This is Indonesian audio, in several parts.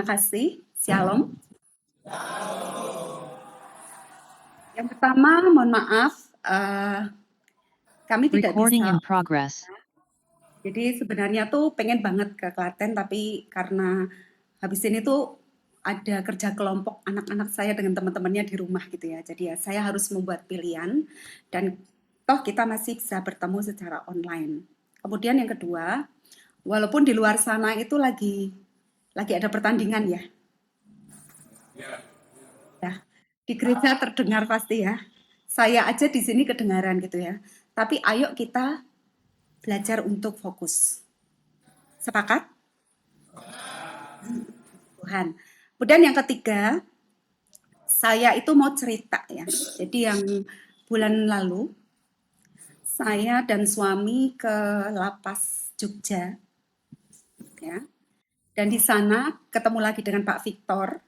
Terima kasih. Shalom. Yang pertama, mohon maaf, kami tidak Recording bisa. in progress. Jadi sebenarnya tuh pengen banget ke Klaten, tapi karena habis ini tuh ada kerja kelompok anak-anak saya dengan teman-temannya di rumah gitu ya. Jadi ya saya harus membuat pilihan dan toh kita masih bisa bertemu secara online. Kemudian yang kedua, walaupun di luar sana itu lagi ada pertandingan ya. Ya, di gereja terdengar pasti ya. Saya aja di sini kedengaran gitu ya. Tapi ayo kita belajar untuk fokus. Sepakat? Tuhan. Kemudian yang ketiga, saya itu mau cerita ya. Jadi yang bulan lalu saya dan suami ke Lapas Jogja ya. Dan di sana ketemu lagi dengan Pak Victor.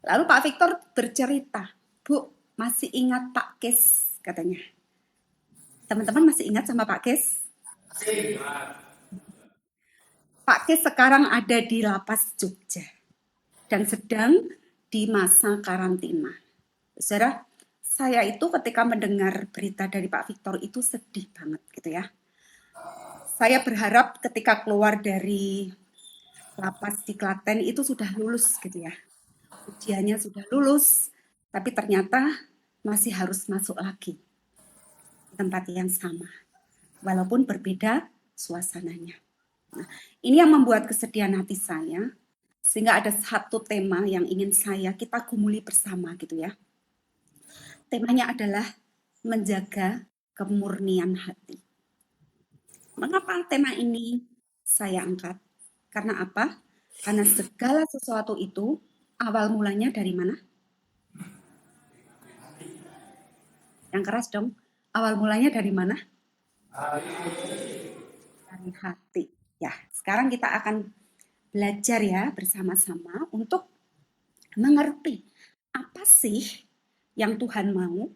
Lalu Pak Victor bercerita, "Bu, masih ingat Pak Kes?" katanya. Teman-teman masih ingat sama Pak Kes? Pak Kes sekarang ada di Lapas Jogja dan sedang di masa karantina. Saudara, saya itu ketika mendengar berita dari Pak Victor itu sedih banget gitu ya. Saya berharap ketika keluar dari lapas di Klaten itu sudah lulus gitu ya. Ujiannya sudah lulus, tapi ternyata masih harus masuk lagi di tempat yang sama. Walaupun berbeda suasananya. Nah, ini yang membuat kesedihan hati saya, sehingga ada satu tema yang ingin kita gumuli bersama gitu ya. Temanya adalah menjaga kemurnian hati. Mengapa tema ini saya angkat? Karena apa? Karena segala sesuatu itu awal mulanya dari mana? Yang keras dong. Awal mulanya dari mana? Dari hati. Ya, sekarang kita akan belajar ya bersama-sama untuk mengerti apa sih yang Tuhan mau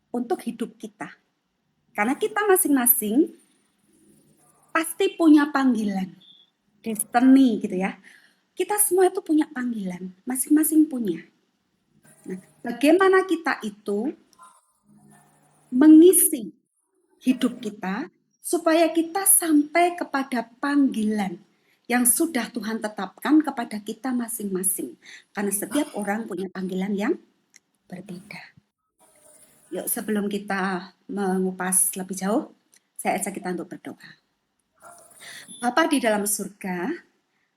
untuk hidup kita. Karena kita masing-masing pasti punya panggilan, destiny gitu ya. Kita semua itu punya panggilan, masing-masing punya. Nah, bagaimana kita itu mengisi hidup kita supaya kita sampai kepada panggilan yang sudah Tuhan tetapkan kepada kita masing-masing. Karena setiap orang punya panggilan yang berbeda. Yuk, sebelum kita mengupas lebih jauh, saya ajak kita untuk berdoa. Bapa di dalam surga,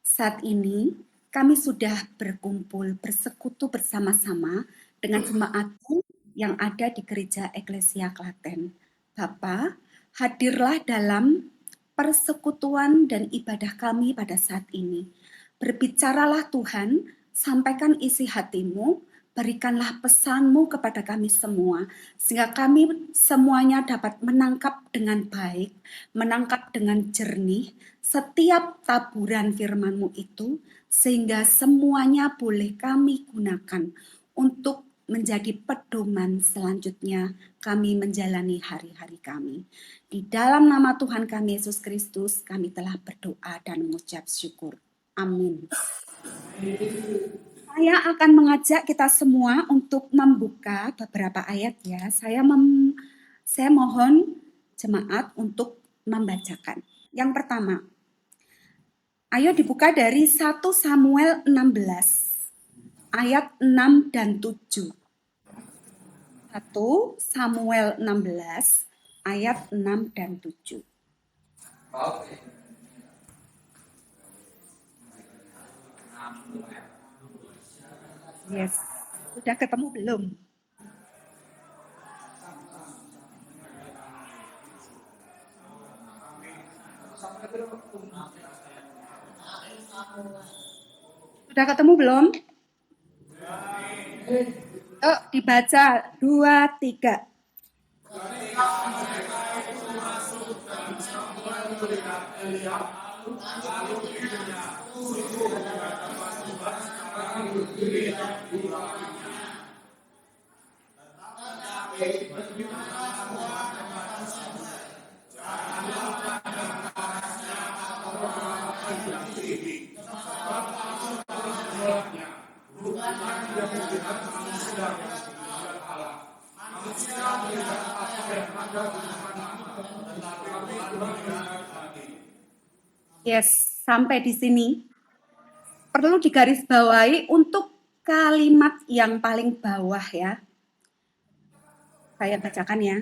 saat ini kami sudah berkumpul, bersekutu bersama-sama dengan jemaatmu yang ada di Gereja Eklesia Klaten. Bapa, hadirlah dalam persekutuan dan ibadah kami pada saat ini. Berbicaralah Tuhan, sampaikan isi hatimu, berikanlah pesanmu kepada kami semua, sehingga kami semuanya dapat menangkap dengan baik, menangkap dengan jernih, setiap taburan firman-Mu itu, sehingga semuanya boleh kami gunakan untuk menjadi pedoman selanjutnya kami menjalani hari-hari kami. Di dalam nama Tuhan kami Yesus Kristus, kami telah berdoa dan mengucap syukur. Amin. Saya akan mengajak kita semua untuk membuka beberapa ayat ya. Saya mohon jemaat untuk membacakan. Yang pertama, ayo dibuka dari 1 Samuel 16 ayat 6 dan 7. 1 Samuel 16 ayat 6 dan 7. Yes. Sudah ketemu belum? Sudah ketemu belum? Yuk dibaca 2, 3. Yes, sampai di sini perlu digarisbawahi untuk kalimat yang paling bawah ya. Saya bacakan ya.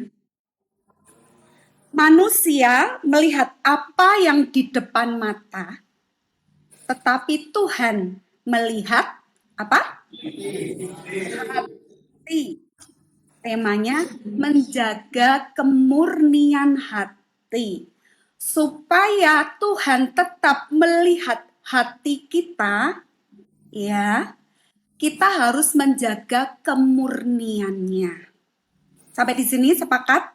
Manusia melihat apa yang di depan mata, tetapi Tuhan melihat apa? Hati. Temanya menjaga kemurnian hati. Supaya Tuhan tetap melihat hati kita, ya, kita harus menjaga kemurniannya. Sampai di sini sepakat?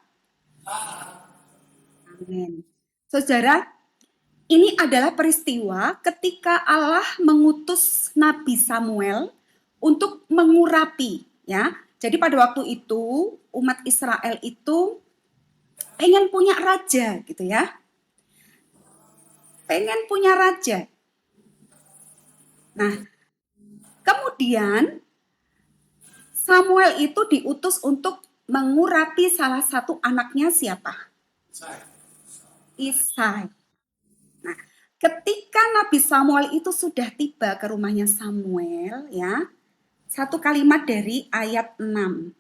Amin. Saudara, ini adalah peristiwa ketika Allah mengutus Nabi Samuel untuk mengurapi, ya. Jadi pada waktu itu umat Israel itu pengen punya raja gitu ya. Pengen punya raja. Nah, kemudian Samuel itu diutus untuk mengurapi salah satu anaknya siapa? Isai. Nah, ketika Nabi Samuel itu sudah tiba ke rumahnya Samuel, ya, satu kalimat dari ayat 6.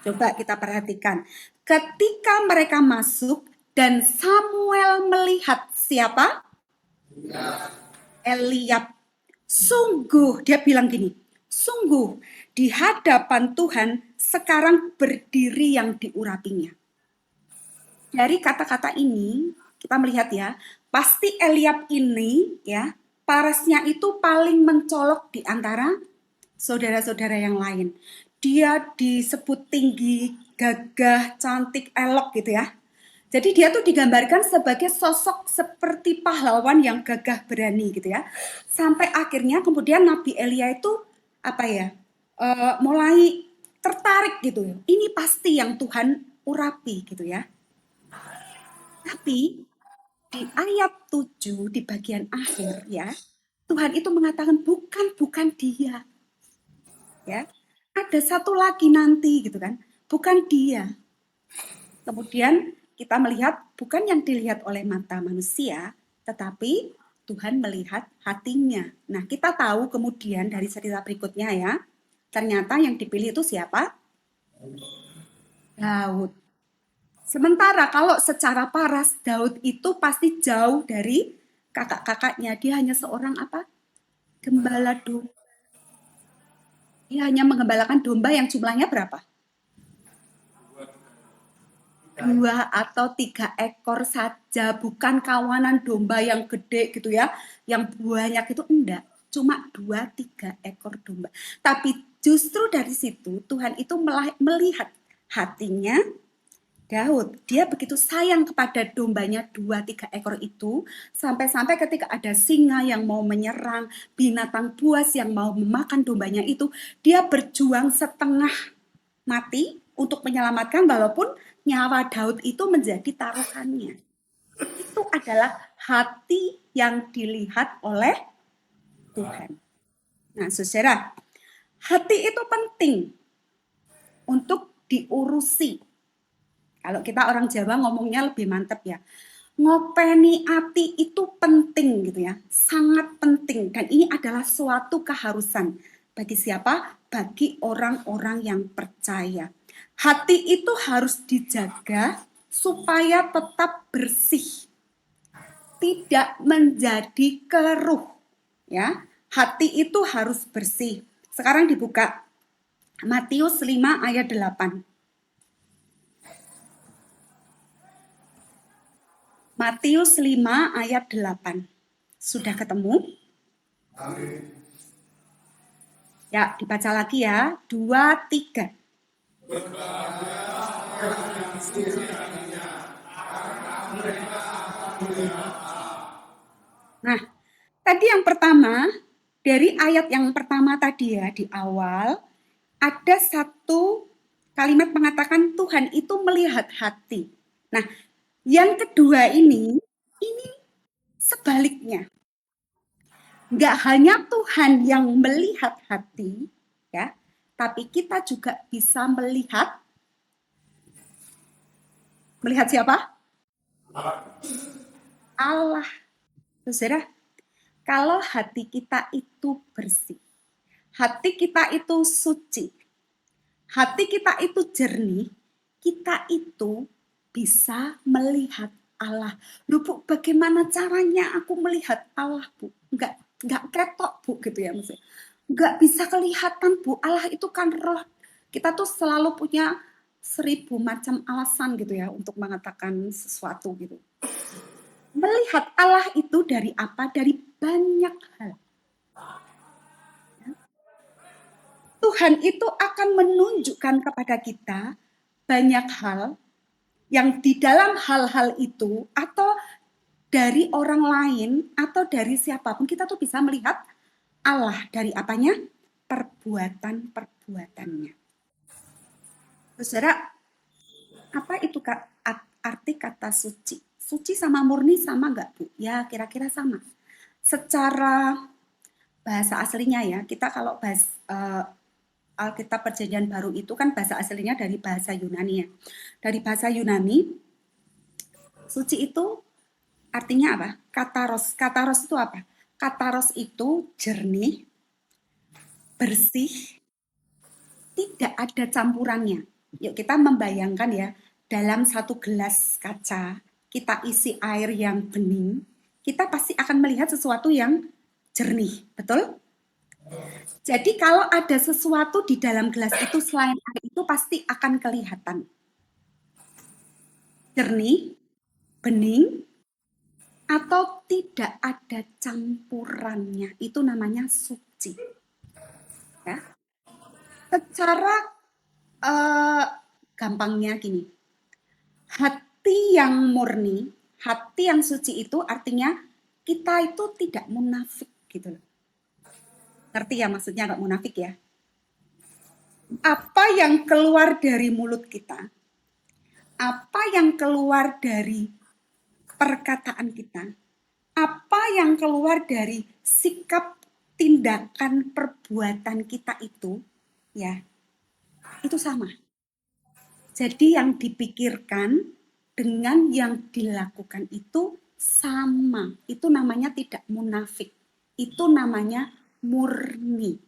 Coba kita perhatikan. Ketika mereka masuk dan Samuel melihat siapa? Eliab. Sungguh, dia bilang gini, sungguh di hadapan Tuhan sekarang berdiri yang diurapinya. Dari kata-kata ini, kita melihat ya, pasti Eliab ini ya, parasnya itu paling mencolok di antara saudara-saudara yang lain. Dia disebut tinggi, gagah, cantik, elok gitu ya. Jadi dia tuh digambarkan sebagai sosok seperti pahlawan yang gagah berani gitu ya. Sampai akhirnya kemudian Nabi Elia itu apa ya? Mulai tertarik gitu ya. Ini pasti yang Tuhan urapi gitu ya. Tapi di ayat 7 di bagian akhir ya, Tuhan itu mengatakan bukan dia. Ya. Ada satu lagi nanti gitu kan. Bukan dia. Kemudian kita melihat bukan yang dilihat oleh mata manusia, tetapi Tuhan melihat hatinya. Nah, kita tahu kemudian dari cerita berikutnya ya, ternyata yang dipilih itu siapa? Daud. Sementara kalau secara paras, Daud itu pasti jauh dari kakak-kakaknya. Dia hanya seorang apa? Gembala domba. Dia hanya menggembalakan domba yang jumlahnya berapa? 2 atau 3 ekor saja, bukan kawanan domba yang gede gitu ya, yang banyak itu enggak, cuma 2-3 ekor domba. Tapi justru dari situ Tuhan itu melihat hatinya Daud. Dia begitu sayang kepada dombanya 2-3 ekor itu, sampai-sampai ketika ada singa yang mau menyerang, binatang buas yang mau memakan dombanya itu, dia berjuang setengah mati untuk menyelamatkan walaupun nyawa Daud itu menjadi taruhannya. Itu adalah hati yang dilihat oleh Tuhan. Nah, saudara, hati itu penting untuk diurusi. Kalau kita orang Jawa ngomongnya lebih mantep ya. Ngopeni hati itu penting gitu ya, sangat penting. Dan ini adalah suatu keharusan. Bagi siapa? Bagi orang-orang yang percaya. Hati itu harus dijaga supaya tetap bersih. Tidak menjadi keruh. Ya, hati itu harus bersih. Sekarang dibuka Matius 5 ayat 8. Matius 5 ayat 8. Sudah ketemu? Ya, dibaca lagi ya. 2, 3. Nah, tadi yang pertama, dari ayat yang pertama tadi ya, di awal, ada satu kalimat mengatakan Tuhan itu melihat hati. Nah, yang kedua ini sebaliknya. Nggak hanya Tuhan yang melihat hati, ya. Tapi kita juga bisa melihat siapa? Allah. Saudara, kalau hati kita itu bersih, hati kita itu suci, hati kita itu jernih, kita itu bisa melihat Allah. Loh Bu, bagaimana caranya aku melihat Allah Bu? Enggak ketok Bu gitu ya maksudnya. Enggak bisa kelihatan Bu, Allah itu kan roh. Kita tuh selalu punya 1000 macam alasan gitu ya untuk mengatakan sesuatu gitu. Melihat Allah itu dari apa? Dari banyak hal. Tuhan itu akan menunjukkan kepada kita banyak hal yang di dalam hal-hal itu atau dari orang lain atau dari siapapun kita tuh bisa melihat Allah dari apanya? Perbuatan-perbuatannya. Saudara, apa itu arti kata suci? Suci sama murni sama nggak Bu? Ya kira-kira sama. Secara bahasa aslinya ya, kita kalau Alkitab Perjanjian Baru itu kan bahasa aslinya dari bahasa Yunani ya. Dari bahasa Yunani, suci itu artinya apa? Kataros. Kataros itu apa? Kataros itu jernih, bersih, tidak ada campurannya. Yuk kita membayangkan ya, dalam satu gelas kaca, kita isi air yang bening, kita pasti akan melihat sesuatu yang jernih, betul? Jadi kalau ada sesuatu di dalam gelas itu selain air itu pasti akan kelihatan. Jernih, bening, atau tidak ada campurannya. Itu namanya suci. Ya. Secara gampangnya gini, hati yang murni, hati yang suci itu artinya kita itu tidak munafik gitu loh. Ngerti ya maksudnya nggak munafik ya? Apa yang keluar dari mulut kita, apa yang keluar dari perkataan kita, apa yang keluar dari sikap, tindakan, perbuatan kita itu, ya, itu sama. Jadi yang dipikirkan dengan yang dilakukan itu sama. Itu namanya tidak munafik. Itu namanya murni.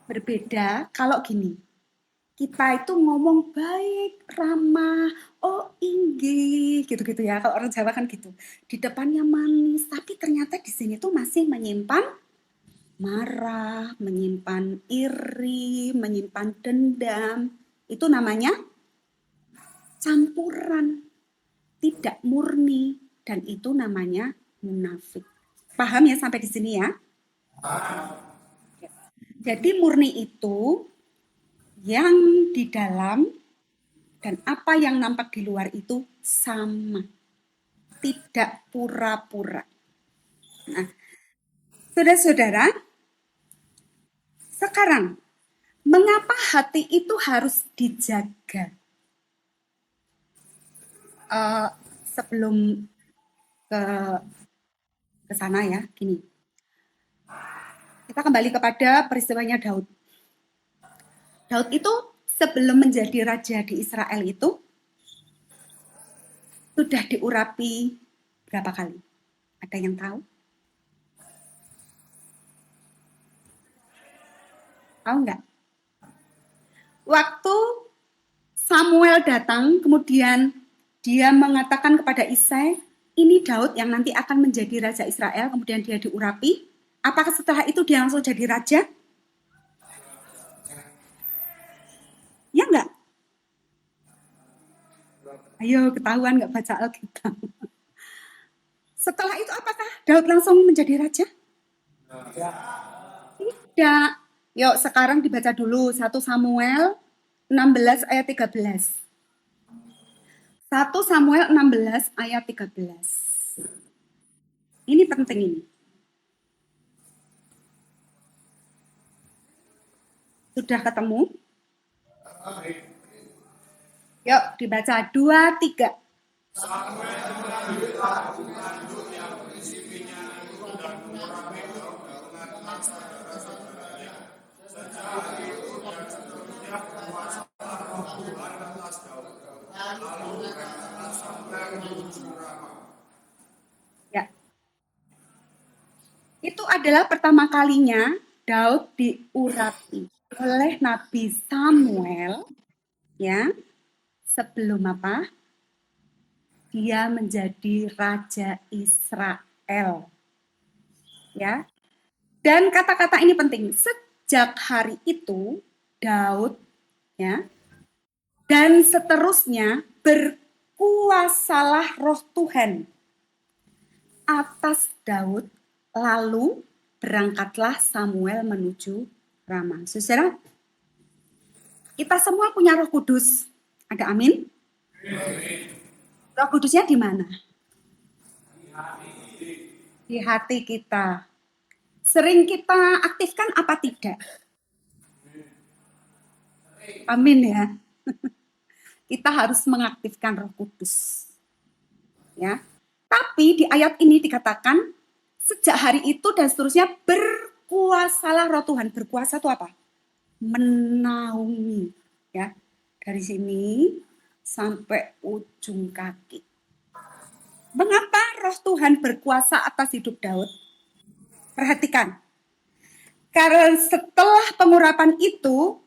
Berbeda kalau gini, kita itu ngomong baik, ramah, oh inggih, gitu-gitu ya. Kalau orang Jawa kan gitu. Di depannya manis, tapi ternyata di sini tuh masih menyimpan marah, menyimpan iri, menyimpan dendam. Itu namanya campuran, tidak murni, dan itu namanya munafik. Paham ya sampai di sini ya? Jadi murni itu yang di dalam dan apa yang nampak di luar itu sama. Tidak pura-pura. Nah, saudara-saudara, sekarang mengapa hati itu harus dijaga? Sebelum ke sana ya, gini. Kita kembali kepada peristiwanya Daud. Daud itu sebelum menjadi raja di Israel itu sudah diurapi berapa kali? Ada yang tahu? Tahu nggak? Waktu Samuel datang, kemudian dia mengatakan kepada Isai, ini Daud yang nanti akan menjadi raja Israel, kemudian dia diurapi. Apakah setelah itu dia langsung jadi raja? Ya enggak? Ayo ketahuan nggak baca Alkitab. Setelah itu apakah Daud langsung menjadi raja? Tidak. Yuk sekarang dibaca dulu 1 Samuel 16 ayat 13. 1 Samuel 16 ayat 13. Ini penting ini. Sudah ketemu? Yuk dibaca 2, 3. adalah pertama kalinya Daud diurapi oleh Nabi Samuel, ya, sebelum apa? Dia menjadi raja Israel, ya. Dan kata-kata ini penting. Sejak hari itu Daud, ya, dan seterusnya berkuasalah roh Tuhan atas Daud, lalu berangkatlah Samuel menuju Rama. Saudara, kita semua punya Roh Kudus. Ada amin? Roh Kudusnya di mana? Di hati kita. Sering kita aktifkan apa tidak? Amin ya. Kita harus mengaktifkan Roh Kudus. Ya. Tapi di ayat ini dikatakan sejak hari itu dan seterusnya berkuasalah roh Tuhan. Berkuasa itu apa? Menaungi, ya. Dari sini sampai ujung kaki. Mengapa roh Tuhan berkuasa atas hidup Daud? Perhatikan. Karena setelah pengurapan itu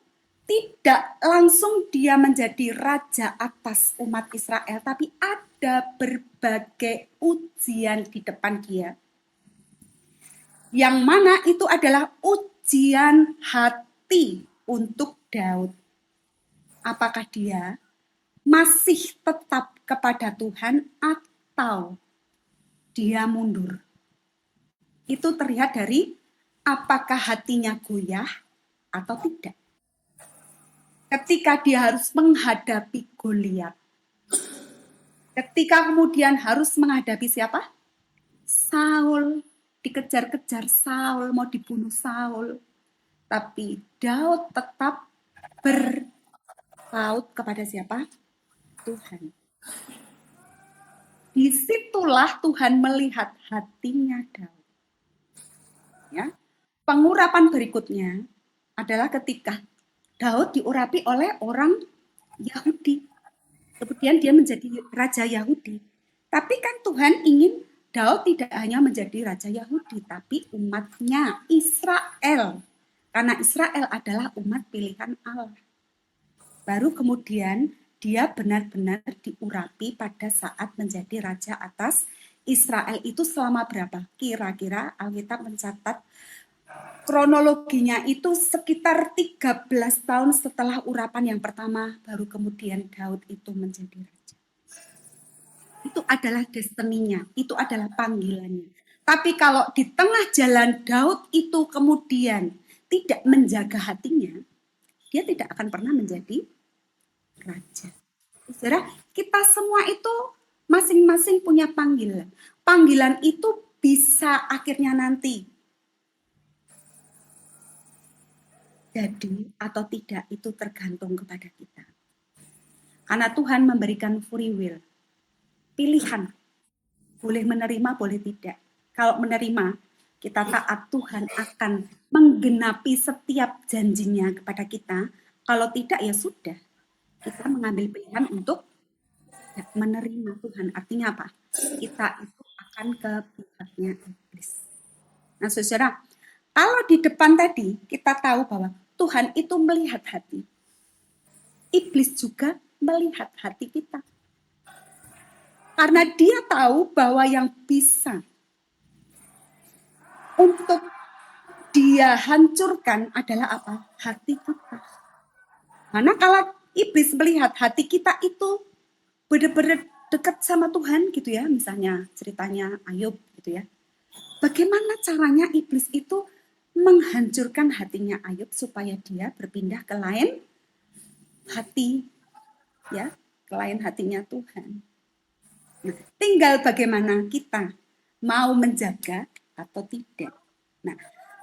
tidak langsung dia menjadi raja atas umat Israel, tapi ada berbagai ujian di depan dia. Yang mana itu adalah ujian hati untuk Daud. Apakah dia masih tetap kepada Tuhan atau dia mundur? Itu terlihat dari apakah hatinya goyah atau tidak. Ketika dia harus menghadapi Goliat. Ketika kemudian harus menghadapi siapa? Saul, dikejar-kejar Saul, mau dibunuh Saul. Tapi Daud tetap berpaut kepada siapa? Tuhan. Disitulah Tuhan melihat hatinya Daud. Ya. Pengurapan berikutnya adalah ketika Daud diurapi oleh orang Yahudi. Kemudian dia menjadi raja Yahudi. Tapi kan Tuhan ingin Daud tidak hanya menjadi raja Yahudi, tapi umatnya Israel. Karena Israel adalah umat pilihan Allah. Baru kemudian dia benar-benar diurapi pada saat menjadi raja atas Israel. Itu selama berapa? Kira-kira Alkitab mencatat kronologinya itu sekitar 13 tahun setelah urapan yang pertama, baru kemudian Daud itu menjadi raja. Itu adalah destininya, itu adalah panggilannya. Tapi kalau di tengah jalan Daud itu kemudian tidak menjaga hatinya, dia tidak akan pernah menjadi raja. Saudara, kita semua itu masing-masing punya panggilan. Panggilan itu bisa akhirnya nanti jadi atau tidak itu tergantung kepada kita. Karena Tuhan memberikan free will, pilihan. Boleh menerima, boleh tidak. Kalau menerima, kita taat, Tuhan akan menggenapi setiap janjinya kepada kita. Kalau tidak, ya sudah. Kita mengambil pilihan untuk menerima Tuhan. Artinya apa? Kita itu akan ke pihaknya iblis. Nah, saudara, kalau di depan tadi kita tahu bahwa Tuhan itu melihat hati. Iblis juga melihat hati kita. Karena dia tahu bahwa yang bisa untuk dia hancurkan adalah apa? Hati kita. Karena kalau iblis melihat hati kita itu benar-benar dekat sama Tuhan gitu ya, misalnya ceritanya Ayub gitu ya. Bagaimana caranya iblis itu menghancurkan hatinya Ayub supaya dia berpindah ke lain hati, ya, ke lain hatinya Tuhan. Nah, tinggal bagaimana kita mau menjaga atau tidak. Nah,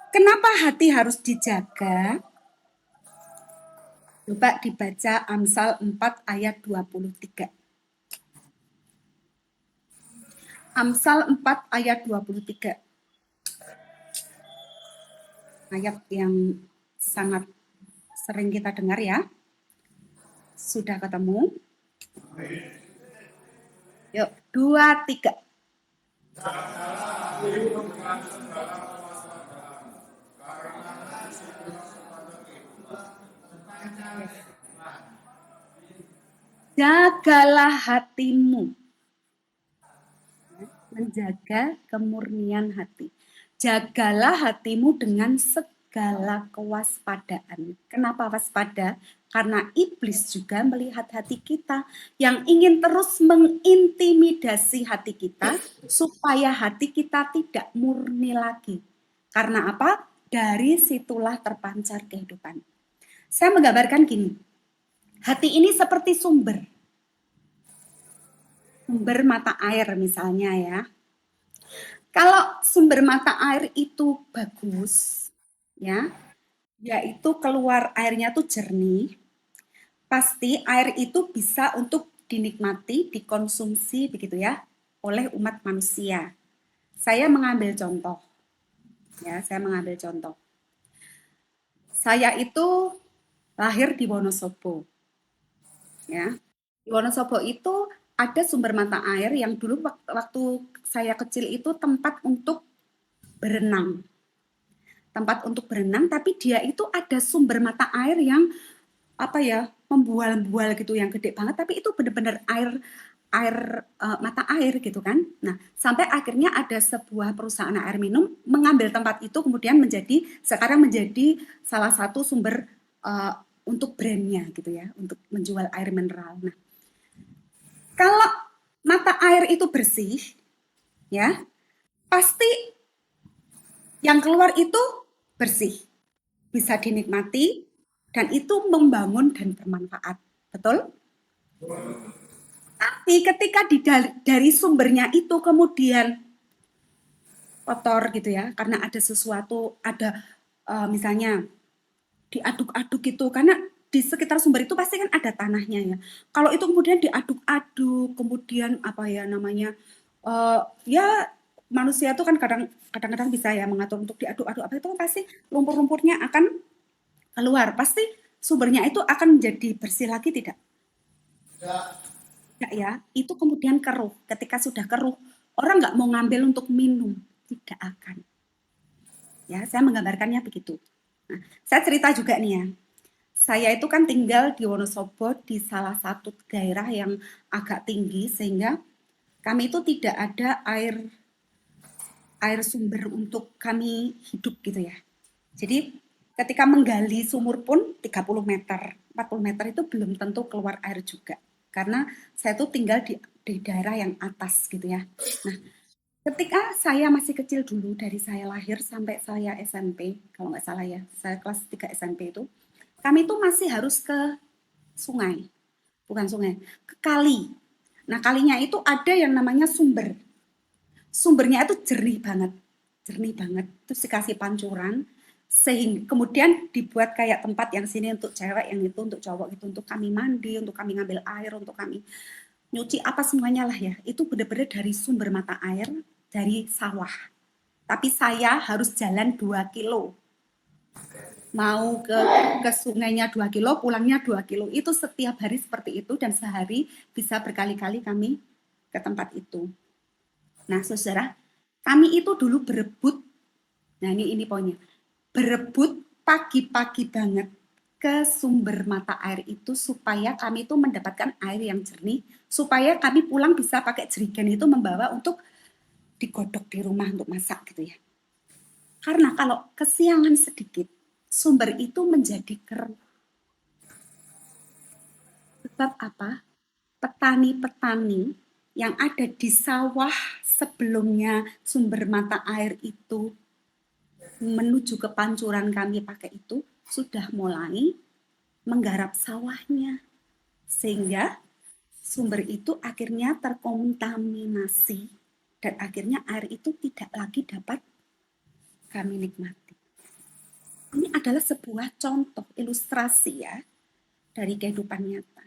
kenapa hati harus dijaga? Coba dibaca Amsal 4 ayat 23. Amsal 4 ayat 23. Ayat yang sangat sering kita dengar ya. Sudah ketemu? Yuk, 2, 3. Jagalah hatimu. Menjaga kemurnian hati. Jagalah hatimu dengan segala kewaspadaan. Kenapa waspada? Karena iblis juga melihat hati kita yang ingin terus mengintimidasi hati kita supaya hati kita tidak murni lagi. Karena apa? Dari situlah terpancar kehidupan. Saya menggambarkan gini, hati ini seperti sumber mata air misalnya ya. Kalau sumber mata air itu bagus, ya, yaitu keluar airnya tuh jernih, pasti air itu bisa untuk dinikmati, dikonsumsi begitu ya, oleh umat manusia. Saya mengambil contoh, ya, saya mengambil contoh. Saya itu lahir di Wonosobo, ya. Di Wonosobo itu ada sumber mata air yang dulu waktu saya kecil itu tempat untuk berenang. Tempat untuk berenang, tapi dia itu ada sumber mata air yang apa ya, membual-bual gitu yang gede banget, tapi itu benar-benar air air mata air gitu kan. Nah, sampai akhirnya ada sebuah perusahaan air minum mengambil tempat itu kemudian sekarang menjadi salah satu sumber untuk brandnya gitu ya, untuk menjual air mineral. Nah, kalau mata air itu bersih, ya pasti yang keluar itu bersih, bisa dinikmati, dan itu membangun dan bermanfaat. Betul? Tapi ketika dari sumbernya itu kemudian kotor gitu ya, karena ada sesuatu, ada misalnya diaduk-aduk gitu, karena di sekitar sumber itu pasti kan ada tanahnya ya. Kalau itu kemudian diaduk-aduk, kemudian apa ya namanya, ya manusia tuh kan kadang-kadang bisa ya mengatur untuk diaduk-aduk apa itu pasti lumpur-lumpurnya akan keluar. Pasti sumbernya itu akan menjadi bersih lagi tidak? Tidak ya, itu kemudian keruh. Ketika sudah keruh, orang nggak mau ngambil untuk minum, tidak akan. Ya, saya menggambarkannya begitu. Nah, saya cerita juga nih ya. Saya itu kan tinggal di Wonosobo di salah satu daerah yang agak tinggi sehingga kami itu tidak ada air air sumber untuk kami hidup gitu ya. Jadi ketika menggali sumur pun 30 meter, 40 meter itu belum tentu keluar air juga. Karena saya tuh tinggal di daerah yang atas gitu ya. Nah, ketika saya masih kecil dulu, dari saya lahir sampai saya SMP, kalau nggak salah ya, saya kelas 3 SMP itu, kami itu masih harus ke sungai, bukan sungai, ke kali. Nah, kalinya itu ada yang namanya sumber. Sumbernya itu jernih banget. Terus dikasih pancuran, sehingga kemudian dibuat kayak tempat yang sini untuk cewek, yang itu untuk cowok, itu untuk kami mandi, untuk kami ngambil air, untuk kami nyuci apa semuanya lah ya. Itu benar-benar dari sumber mata air, dari sawah. Tapi saya harus jalan 2 kilo. Mau ke sungainya 2 kilo, pulangnya 2 kilo. Itu setiap hari seperti itu dan sehari bisa berkali-kali kami ke tempat itu. Nah, saudara, kami itu dulu berebut, nah ini poinnya, berebut pagi-pagi banget ke sumber mata air itu supaya kami itu mendapatkan air yang jernih, supaya kami pulang bisa pakai jerigen itu membawa untuk digodok di rumah untuk masak gitu ya. Karena kalau kesiangan sedikit, sumber itu menjadi keruh. Sebab apa? Petani-petani yang ada di sawah sebelumnya sumber mata air itu menuju ke pancuran kami pakai itu sudah mulai menggarap sawahnya. Sehingga sumber itu akhirnya terkontaminasi dan akhirnya air itu tidak lagi dapat kami nikmati. Ini adalah sebuah contoh ilustrasi ya dari kehidupan nyata.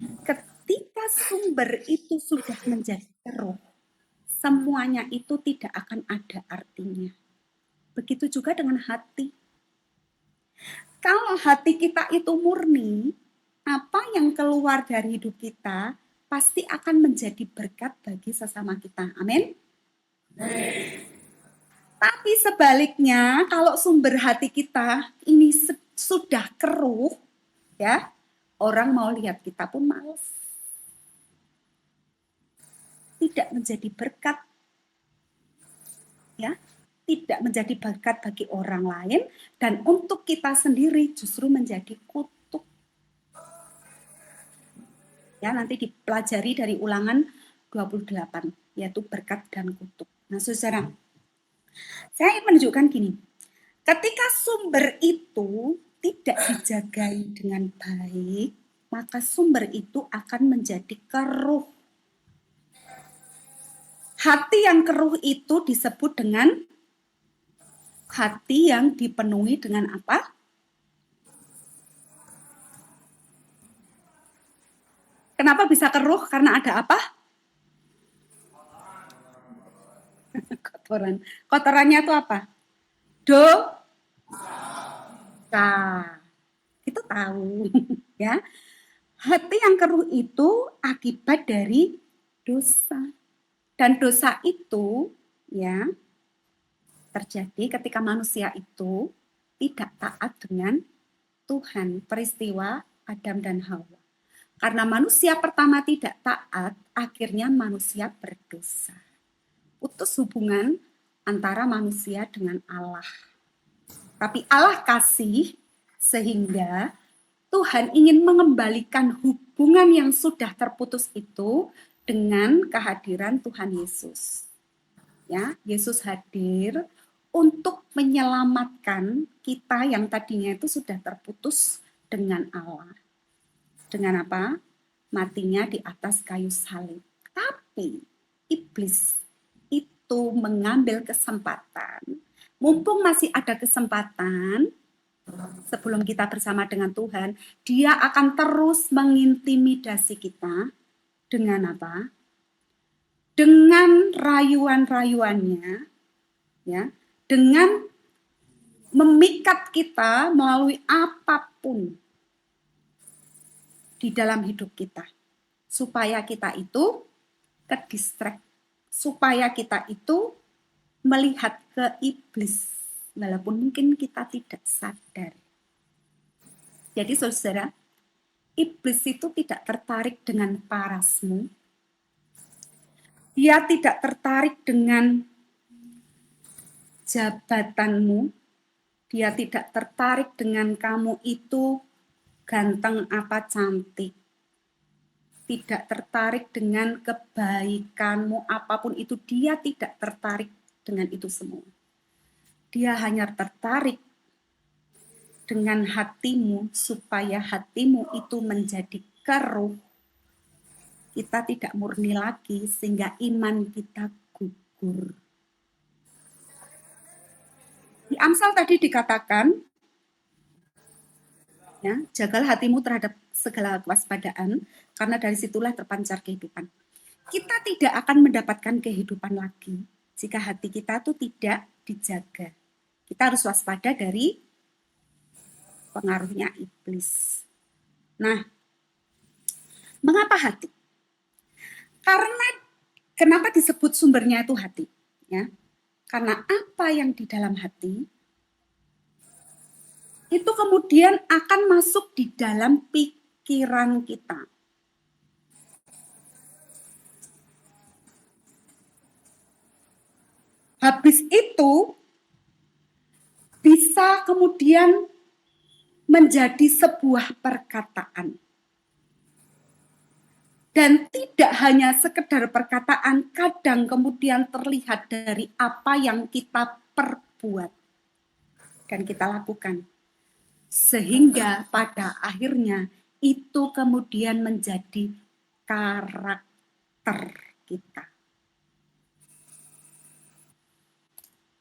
Ketika sumber itu sudah menjadi keruh, semuanya itu tidak akan ada artinya. Begitu juga dengan hati. Kalau hati kita itu murni, apa yang keluar dari hidup kita pasti akan menjadi berkat bagi sesama kita. Amin. Tapi sebaliknya, kalau sumber hati kita ini sudah keruh, ya, orang mau lihat kita pun males. tidak menjadi berkat, ya, tidak menjadi berkat bagi orang lain, dan untuk kita sendiri justru menjadi kutuk. Ya, nanti dipelajari dari Ulangan 28, yaitu berkat dan kutuk. Nah, saudara, saya ingin menunjukkan gini, ketika sumber itu tidak dijagai dengan baik, maka sumber itu akan menjadi keruh. Hati yang keruh itu disebut dengan hati yang dipenuhi dengan apa? Kenapa bisa keruh? Karena ada apa? Kotoran. Kotorannya itu apa? Dosa. Itu tahu, ya. Hati yang keruh itu akibat dari dosa. Dan dosa itu, ya, terjadi ketika manusia itu tidak taat dengan Tuhan. Peristiwa Adam dan Hawa. Karena manusia pertama tidak taat, akhirnya manusia berdosa. Putus hubungan antara manusia dengan Allah. Tapi Allah kasih sehingga Tuhan ingin mengembalikan hubungan yang sudah terputus itu dengan kehadiran Tuhan Yesus. Ya, Yesus hadir untuk menyelamatkan kita yang tadinya itu sudah terputus dengan Allah. Dengan apa? Matinya di atas kayu salib. Tapi iblis itu mengambil kesempatan, mumpung masih ada kesempatan, sebelum kita bersama dengan Tuhan, dia akan terus mengintimidasi kita dengan apa? Dengan rayuan-rayuannya, ya, dengan memikat kita melalui apapun di dalam hidup kita, supaya kita itu ke-distract, supaya kita itu melihat ke iblis, walaupun mungkin kita tidak sadar. Jadi saudara, iblis itu tidak tertarik dengan parasmu, dia tidak tertarik dengan jabatanmu, dia tidak tertarik dengan kamu itu ganteng apa cantik, tidak tertarik dengan kebaikanmu apapun itu, dia tidak tertarik dengan itu semua. Dia hanya tertarik dengan hatimu supaya hatimu itu menjadi keruh, kita tidak murni lagi sehingga iman kita gugur. Di Amsal tadi dikatakan, ya, jagalah hatimu terhadap segala kewaspadaan, karena dari situlah terpancar kehidupan. Kita tidak akan mendapatkan kehidupan lagi jika hati kita itu tidak dijaga. Kita harus waspada dari pengaruhnya iblis. Nah, mengapa hati? Karena kenapa disebut sumbernya itu hati? Ya, karena apa yang di dalam hati itu kemudian akan masuk di dalam pikiran kita. Habis itu bisa kemudian menjadi sebuah perkataan. Dan tidak hanya sekedar perkataan, kadang kemudian terlihat dari apa yang kita perbuat dan kita lakukan. Sehingga pada akhirnya itu kemudian menjadi karakter kita.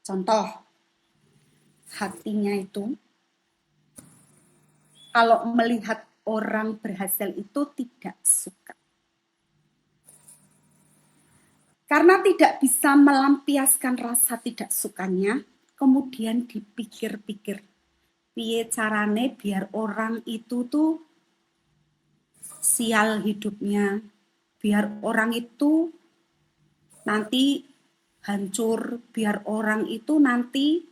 Contoh, hatinya itu kalau melihat orang berhasil itu tidak suka. Karena tidak bisa melampiaskan rasa tidak sukanya, kemudian dipikir-pikir, piye carane biar orang itu tuh sial hidupnya, biar orang itu nanti hancur, biar orang itu nanti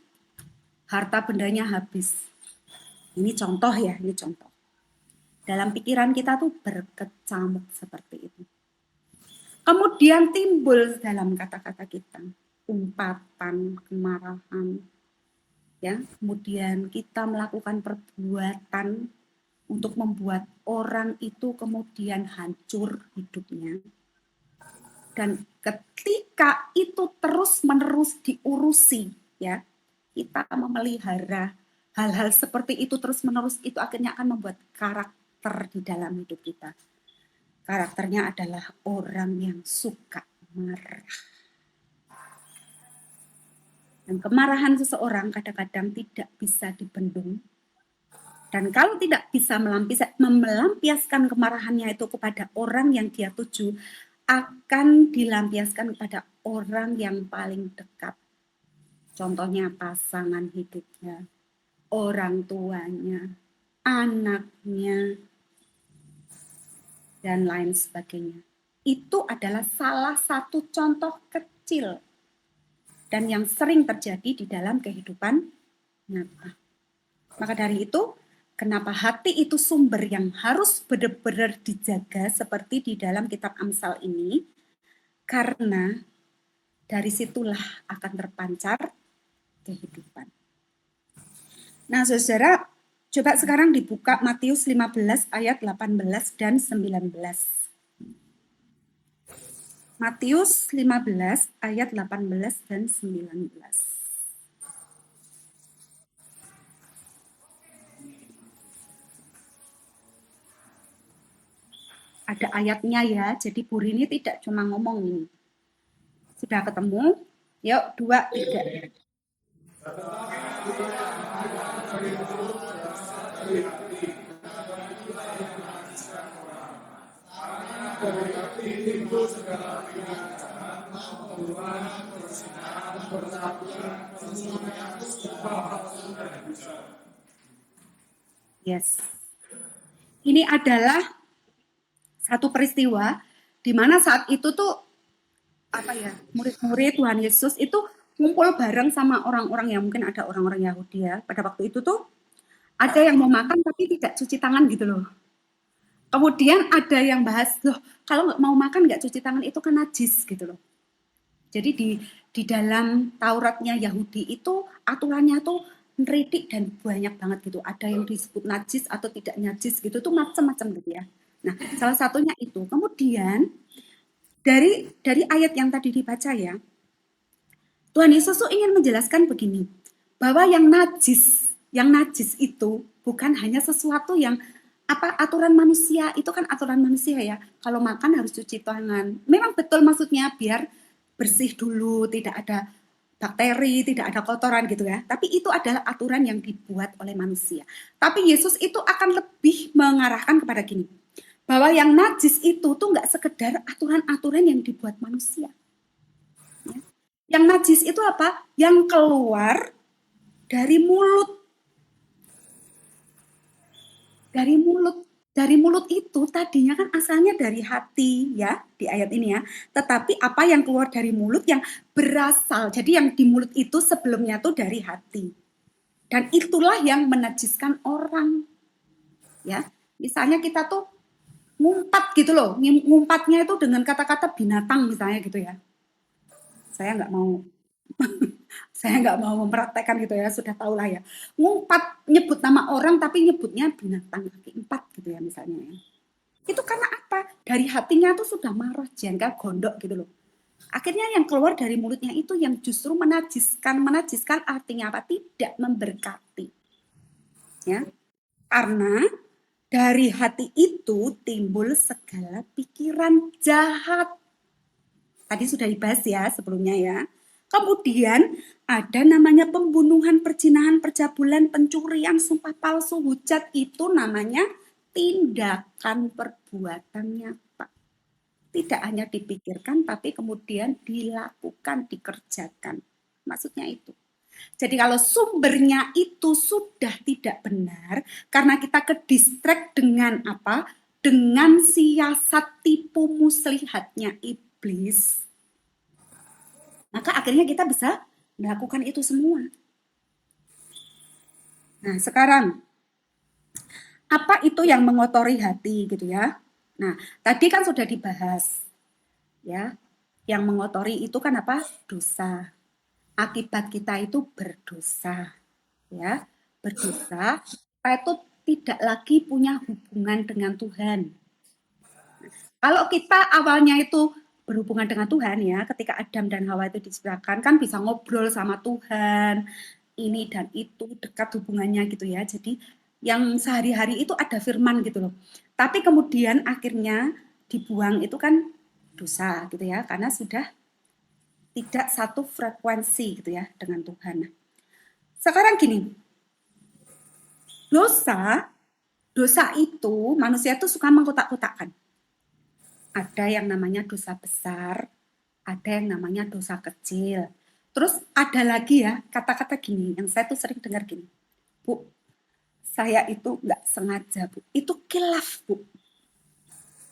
harta bendanya habis. Ini contoh ya, ini contoh. Dalam pikiran kita tuh berkecamuk seperti itu. Kemudian timbul dalam kata-kata kita umpatan, kemarahan, ya. Kemudian kita melakukan perbuatan untuk membuat orang itu kemudian hancur hidupnya. Dan ketika itu terus-menerus diurusi, ya, kita memelihara hal-hal seperti itu terus-menerus, itu akhirnya akan membuat karakter di dalam hidup kita. Karakternya adalah orang yang suka marah. Dan kemarahan seseorang kadang-kadang tidak bisa dibendung. Dan kalau tidak bisa melampiaskan kemarahannya itu kepada orang yang dia tuju, akan dilampiaskan kepada orang yang paling dekat. Contohnya pasangan hidupnya, orang tuanya, anaknya, dan lain sebagainya. Itu adalah salah satu contoh kecil dan yang sering terjadi di dalam kehidupan nyata. Maka dari itu, kenapa hati itu sumber yang harus benar-benar dijaga seperti di dalam kitab Amsal ini? Karena dari situlah akan terpancar kehidupan. Nah, saudara, coba sekarang dibuka Matius 15 ayat 18 dan 19. Matius 15 ayat 18 dan 19. Ada ayatnya ya, jadi Bu Rini tidak cuma ngomong ini. Sudah ketemu? Yuk, 2, 3. Yes. Ini adalah satu peristiwa di mana saat itu tuh murid-murid Tuhan Yesus itu ngumpul bareng sama orang-orang yang mungkin ada orang-orang Yahudi ya. Pada waktu itu tuh ada yang mau makan tapi tidak cuci tangan gitu loh. Kemudian ada yang bahas, loh kalau nggak mau makan nggak cuci tangan itu kan najis gitu loh. Jadi di dalam Tauratnya Yahudi itu aturannya tuh ngeritik dan banyak banget gitu. Ada yang disebut najis atau tidak najis gitu tuh macam-macam gitu ya. Nah, salah satunya itu. Kemudian dari ayat yang tadi dibaca ya, Tuhan Yesus tuh ingin menjelaskan begini, bahwa yang najis itu bukan hanya sesuatu yang aturan manusia, itu kan aturan manusia ya. Kalau makan harus cuci tangan. Memang betul maksudnya biar bersih dulu, tidak ada bakteri, tidak ada kotoran gitu ya. Tapi itu adalah aturan yang dibuat oleh manusia. Tapi Yesus itu akan lebih mengarahkan kepada gini, bahwa yang najis itu tuh nggak sekedar aturan-aturan yang dibuat manusia. Ya. Yang najis itu apa? Yang keluar dari mulut. Dari mulut itu tadinya kan asalnya dari hati ya di ayat ini ya. Tetapi apa yang keluar dari mulut yang berasal. Jadi yang di mulut itu sebelumnya tuh dari hati. Dan itulah yang menajiskan orang. Ya. Misalnya kita tuh ngumpat gitu loh. Ngumpatnya itu dengan kata-kata binatang misalnya gitu ya. Saya nggak mau mempraktekkan gitu ya, sudah tahu lah ya. Ngumpat, nyebut nama orang tapi nyebutnya binatang kaki 4 gitu ya misalnya ya. Itu karena apa? Dari hatinya tuh sudah marah, jengkel, gondok gitu loh. Akhirnya yang keluar dari mulutnya itu yang justru menajiskan. Menajiskan artinya apa? Tidak memberkati. Ya. Karena dari hati itu timbul segala pikiran jahat. Tadi sudah dibahas ya sebelumnya ya. Kemudian ada namanya pembunuhan, perzinahan, percabulan, pencurian, sumpah palsu, hujat, itu namanya tindakan perbuatan nyata. Tidak hanya dipikirkan tapi kemudian dilakukan, dikerjakan. Maksudnya itu. Jadi kalau sumbernya itu sudah tidak benar karena kita ke distract dengan apa? Dengan siasat tipu muslihatnya iblis. Maka akhirnya kita bisa melakukan itu semua. Nah, sekarang apa itu yang mengotori hati gitu ya? Nah, tadi kan sudah dibahas ya. Yang mengotori itu kan apa? Dosa. Akibat kita itu berdosa, ya. Berdosa, kita itu tidak lagi punya hubungan dengan Tuhan. Kalau kita awalnya itu berhubungan dengan Tuhan ya, ketika Adam dan Hawa itu diciptakan kan bisa ngobrol sama Tuhan, ini dan itu dekat hubungannya gitu ya. Jadi yang sehari-hari itu ada firman gitu loh. Tapi kemudian akhirnya dibuang itu kan dosa gitu ya, karena sudah tidak satu frekuensi gitu ya dengan Tuhan. Nah, sekarang gini, dosa dosa itu manusia itu suka mengkotak-kotakkan. Ada yang namanya dosa besar, ada yang namanya dosa kecil. Terus ada lagi ya kata-kata gini, yang saya tuh sering dengar gini, Bu, saya itu nggak sengaja, Bu. Itu kilaf, Bu.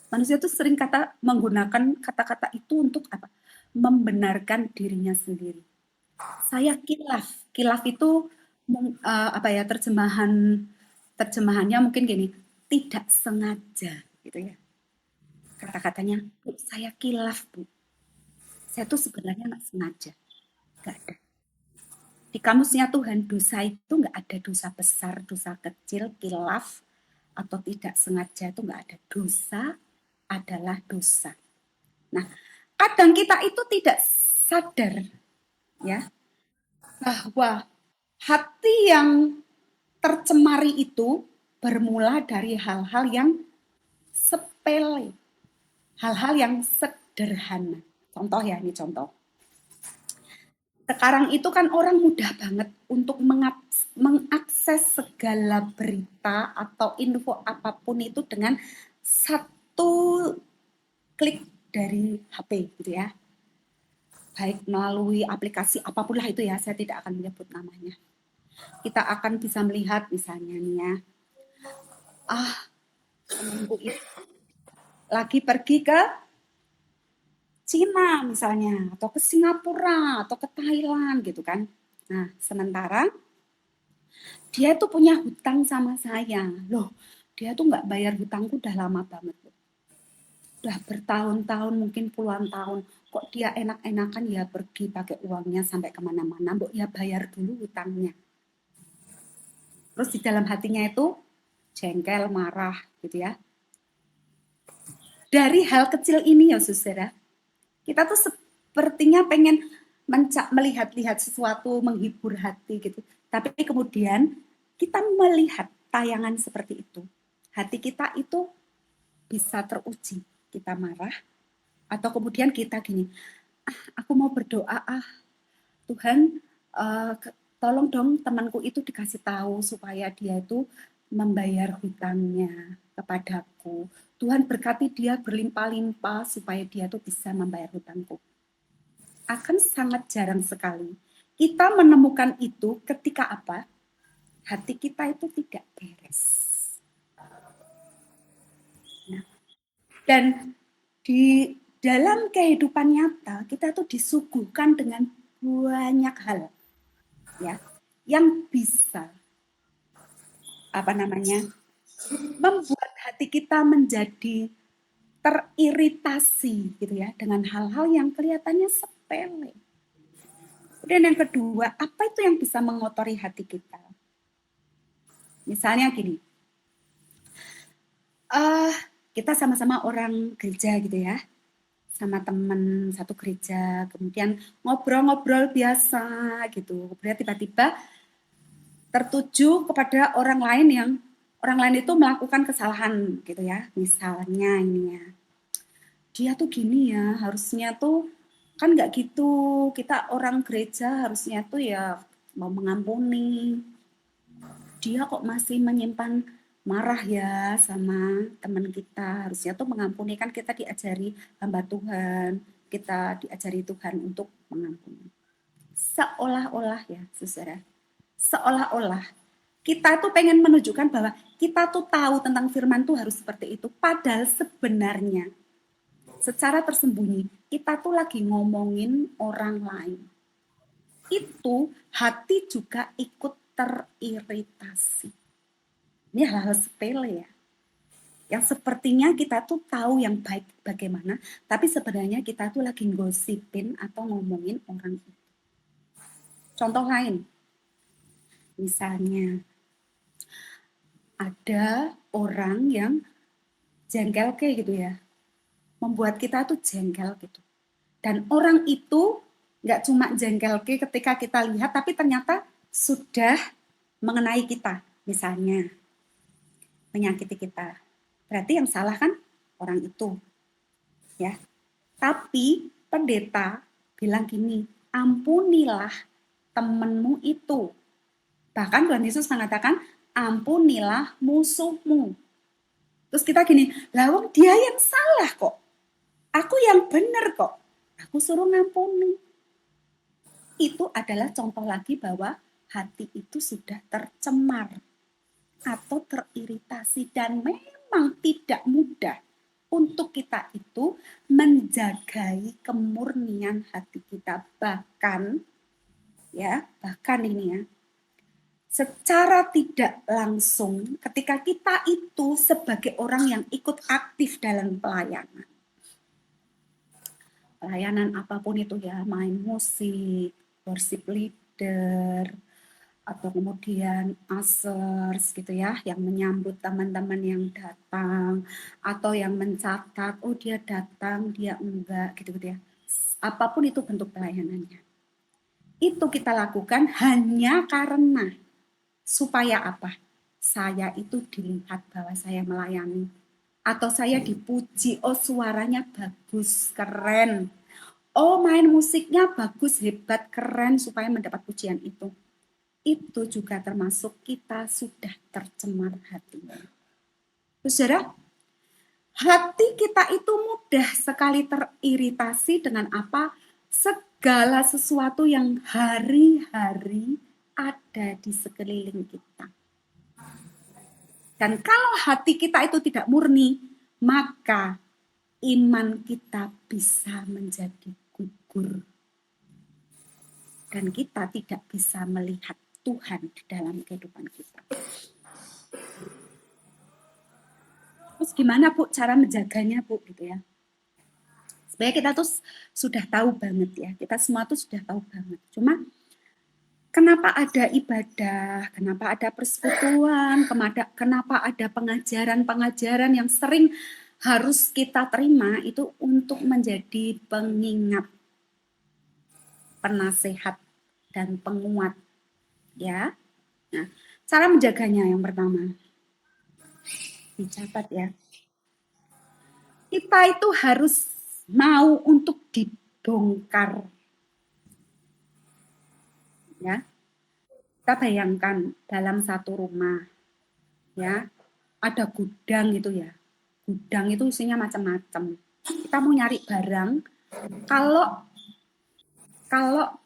Manusia tuh sering menggunakan kata-kata itu untuk apa? Membenarkan dirinya sendiri. Saya kilaf. Kilaf itu apa ya, terjemahannya mungkin gini, tidak sengaja gitu ya. Kata-katanya, Bu, saya kilaf, Bu. Saya tuh sebenarnya nggak sengaja. Nggak ada. Di kamusnya Tuhan, dosa itu nggak ada dosa besar, dosa kecil, kilaf, atau tidak sengaja itu nggak ada. Dosa adalah dosa. Nah, kadang kita itu tidak sadar ya bahwa hati yang tercemari itu bermula dari hal-hal yang sepele, hal-hal yang sederhana. Contoh ya, ini contoh. Sekarang itu kan orang mudah banget untuk mengakses segala berita atau info apapun itu dengan satu klik dari HP gitu ya. Baik melalui aplikasi apapun lah itu ya, saya tidak akan menyebut namanya. Kita akan bisa melihat misalnya nih ya, temanku itu lagi pergi ke Cina misalnya, atau ke Singapura, atau ke Thailand gitu kan. Nah, sementara dia tuh punya hutang sama saya. Loh, dia tuh nggak bayar hutangku udah lama banget. Udah bertahun-tahun, mungkin puluhan tahun. Kok dia enak-enakan ya pergi pakai uangnya sampai kemana-mana. Mbok ya bayar dulu hutangnya. Terus di dalam hatinya itu jengkel, marah gitu ya. Dari hal kecil ini ya saudara, kita tuh sepertinya pengen melihat-lihat sesuatu, menghibur hati gitu. Tapi kemudian kita melihat tayangan seperti itu. Hati kita itu bisa teruji. Kita marah, atau kemudian kita gini, aku mau berdoa, Tuhan, uh, tolong dong temanku itu dikasih tahu supaya dia itu membayar hutangnya kepadaku. Tuhan berkati dia berlimpah-limpah supaya dia tuh bisa membayar hutangku. Akan sangat jarang sekali kita menemukan itu ketika apa? Hati kita itu tidak beres. Nah, dan di dalam kehidupan nyata kita tuh disuguhkan dengan banyak hal ya yang bisa apa namanya membuat hati kita menjadi teriritasi gitu ya dengan hal-hal yang kelihatannya sepele. Dan yang kedua, apa itu yang bisa mengotori hati kita? Misalnya gini, uh, kita sama-sama orang gereja gitu ya, sama teman satu gereja, kemudian ngobrol-ngobrol biasa gitu, kemudian tiba-tiba tertuju kepada orang lain itu melakukan kesalahan gitu ya, misalnya ini ya, dia tuh gini ya, harusnya tuh kan nggak gitu, kita orang gereja harusnya tuh ya mau mengampuni, dia kok masih menyimpan marah ya sama teman kita, harusnya tuh mengampuni, kan kita diajari hamba Tuhan, kita diajari Tuhan untuk mengampuni. Seolah-olah ya saudara, seolah-olah kita tuh pengen menunjukkan bahwa kita tuh tahu tentang firman tuh harus seperti itu, padahal sebenarnya secara tersembunyi kita tuh lagi ngomongin orang lain. Itu hati juga ikut teriritasi. Ini hal-hal sepele ya. Yang sepertinya kita tuh tahu yang baik bagaimana, tapi sebenarnya kita tuh lagi gosipin atau ngomongin orang itu. Contoh lain, misalnya ada orang yang jengkel kayak gitu ya, membuat kita tuh jengkel gitu. Dan orang itu nggak cuma jengkel ketika kita lihat, tapi ternyata sudah mengenai kita, misalnya menyakiti kita. Berarti yang salah kan orang itu, ya. Tapi pendeta bilang gini, ampunilah temanmu itu. Bahkan Tuhan Yesus mengatakan, ampunilah musuhmu. Terus kita gini, lawang dia yang salah kok. Aku yang benar kok. Aku suruh ngampuni. Itu adalah contoh lagi bahwa hati itu sudah tercemar atau teriritasi, dan memang tidak mudah untuk kita itu menjagai kemurnian hati kita. Bahkan ini ya, secara tidak langsung ketika kita itu sebagai orang yang ikut aktif dalam pelayanan apapun itu ya, main musik, worship leader, atau kemudian asers gitu ya, yang menyambut teman-teman yang datang, atau yang mencatat, oh dia datang, dia enggak, gitu-gitu ya. Apapun itu bentuk pelayanannya. Itu kita lakukan hanya karena supaya apa? Saya itu dilihat bahwa saya melayani. Atau saya dipuji, oh suaranya bagus, keren. Oh main musiknya bagus, hebat, keren, supaya mendapat pujian itu. Itu juga termasuk kita sudah tercemar hatinya. Saudara, hati kita itu mudah sekali teriritasi dengan apa? Segala sesuatu yang hari-hari ada di sekeliling kita. Dan kalau hati kita itu tidak murni, maka iman kita bisa menjadi gugur. Dan kita tidak bisa melihat Tuhan di dalam kehidupan kita. Terus gimana Bu cara menjaganya Bu gitu ya? Sebenarnya kita tuh sudah tahu banget ya, kita semua tuh sudah tahu banget. Cuma kenapa ada ibadah, kenapa ada persekutuan, kenapa ada pengajaran-pengajaran yang sering harus kita terima itu untuk menjadi pengingat, penasehat, dan penguat. Ya, nah, cara menjaganya yang pertama, dicatat ya. Kita itu harus mau untuk dibongkar. Ya. Kita bayangkan dalam satu rumah ya, ada gudang gitu ya. Gudang itu isinya macam-macam. Kita mau nyari barang, kalau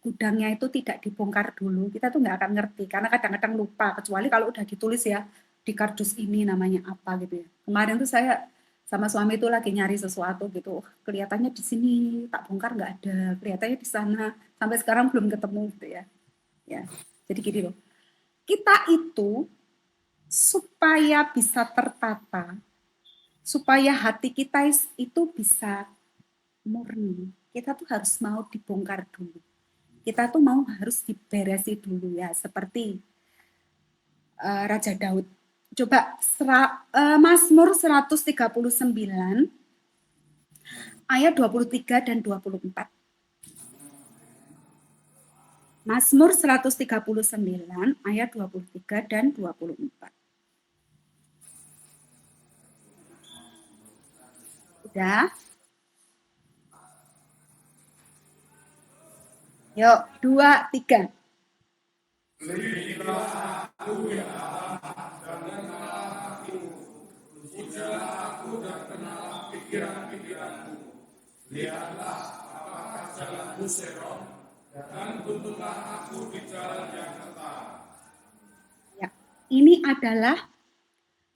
gudangnya itu tidak dibongkar dulu, kita tuh nggak akan ngerti karena kadang-kadang lupa, kecuali kalau udah ditulis ya di kardus ini namanya apa gitu ya. Kemarin tuh saya sama suami itu lagi nyari sesuatu gitu, kelihatannya di sini tak bongkar nggak ada, kelihatannya di sana, sampai sekarang belum ketemu gitu ya. Ya, jadi gini loh, kita itu supaya bisa tertata, supaya hati kita itu bisa murni, kita tuh harus mau dibongkar dulu. Kita tuh mau harus diberesi dulu ya, seperti Raja Daud. Coba Mazmur 139 ayat 23 dan 24. Mazmur 139 ayat 23 dan 24. Udah? Yuk, 2, 3. Lihatlah apakah jalanku serong, dan tuntunlah aku di jalan yang tetap. Ya, ini adalah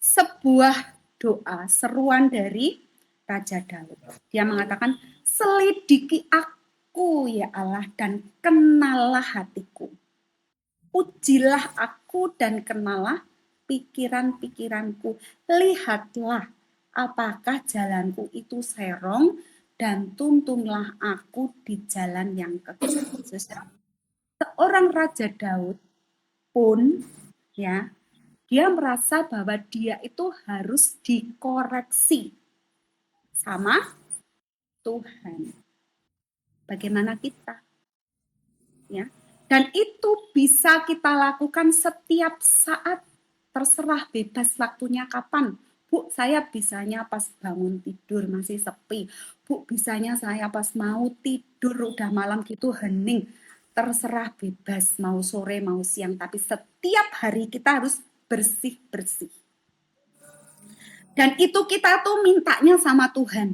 sebuah doa, seruan dari Raja Daud. Dia mengatakan, selidiki aku ya Allah dan kenalah hatiku. Ujilah aku dan kenalah pikiran-pikiranku. Lihatlah, apakah jalanku itu serong, dan tuntunlah aku di jalan yang kekal. Seorang Raja Daud pun, ya, dia merasa bahwa dia itu harus dikoreksi sama Tuhan. Bagaimana kita? Ya. Dan itu bisa kita lakukan setiap saat, terserah bebas waktunya kapan. Bu, saya bisanya pas bangun tidur masih sepi. Bu, bisanya saya pas mau tidur udah malam gitu hening. Terserah bebas, mau sore, mau siang. Tapi setiap hari kita harus bersih-bersih. Dan itu kita tuh mintanya sama Tuhan.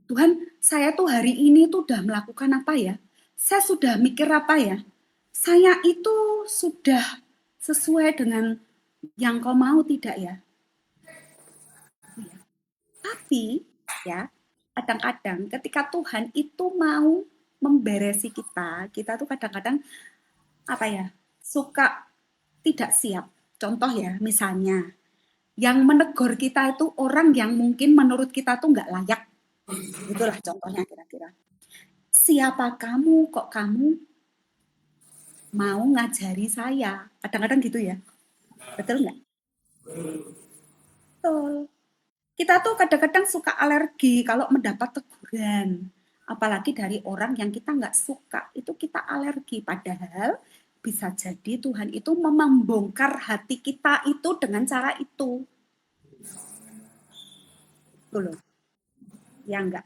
Tuhan, saya tuh hari ini tuh udah melakukan apa ya? Saya sudah mikir apa ya? Saya itu sudah sesuai dengan yang kau mau tidak ya? Tapi ya, kadang-kadang ketika Tuhan itu mau memberesi kita, kita tuh kadang-kadang apa ya? Suka tidak siap. Contoh ya, misalnya yang menegur kita itu orang yang mungkin menurut kita tuh nggak layak. Itulah contohnya kira-kira. Siapa kamu kok kamu mau ngajari saya? Kadang-kadang gitu ya. Betul nggak? Betul. Kita tuh kadang-kadang suka alergi kalau mendapat teguran. Apalagi dari orang yang kita nggak suka. Itu kita alergi. Padahal bisa jadi Tuhan itu membongkar hati kita itu dengan cara itu. Tuh loh. Ya enggak.